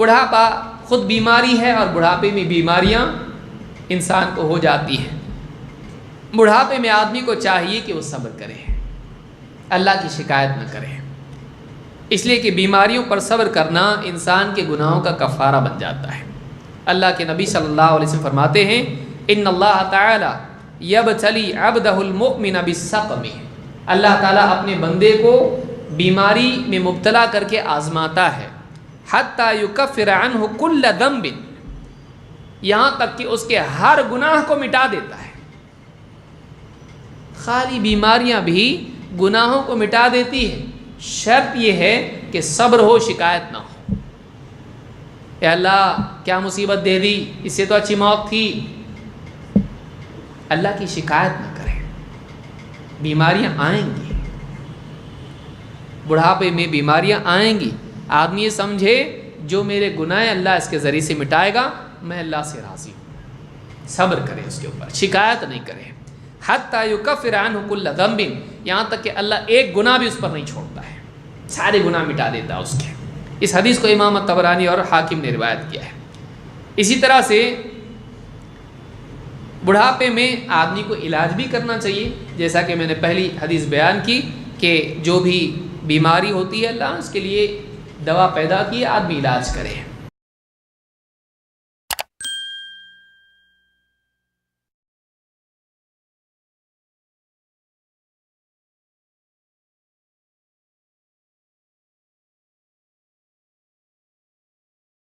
بڑھاپا خود بیماری ہے اور بڑھاپے میں بیماریاں انسان کو ہو جاتی ہیں۔ بڑھاپے میں آدمی کو چاہیے کہ وہ صبر کرے، اللہ کی شکایت نہ کرے، اس لیے کہ بیماریوں پر صبر کرنا انسان کے گناہوں کا کفارہ بن جاتا ہے۔ اللہ کے نبی صلی اللہ علیہ وسلم فرماتے ہیں ان اللہ تعالی یبتلی عبدہ المؤمن بالسقم، اللہ تعالیٰ اپنے بندے کو بیماری میں مبتلا کر کے آزماتا ہے، حتی یکفر عنہ کل ذنب، یہاں تک کہ اس کے ہر گناہ کو مٹا دیتا ہے۔ خالی بیماریاں بھی گناہوں کو مٹا دیتی ہے، شرط یہ ہے کہ صبر ہو، شکایت نہ ہو۔ اے اللہ کیا مصیبت دے دی، اس سے تو اچھی موت تھی، اللہ کی شکایت نہ کریں۔ بیماریاں آئیں گی، بڑھاپے میں بیماریاں آئیں گی، آدمی یہ سمجھے جو میرے گناہ اللہ اس کے ذریعے سے مٹائے گا، میں اللہ سے راضی ہوں۔ صبر کرے، اس کے اوپر شکایت نہیں کرے۔ حتی یکفر عنہ کل ذنب، یہاں تک کہ اللہ ایک گناہ بھی اس پر نہیں چھوڑتا ہے، سارے گناہ مٹا دیتا ہے اس کے۔ اس حدیث کو امام طبرانی اور حاکم نے روایت کیا ہے۔ اسی طرح سے بڑھاپے میں آدمی کو علاج بھی کرنا چاہیے، جیسا کہ میں نے پہلی حدیث بیان کی کہ جو بھی بیماری ہوتی ہے اللہ اس کے لیے دوا پیدا کی، آدمی علاج کرے۔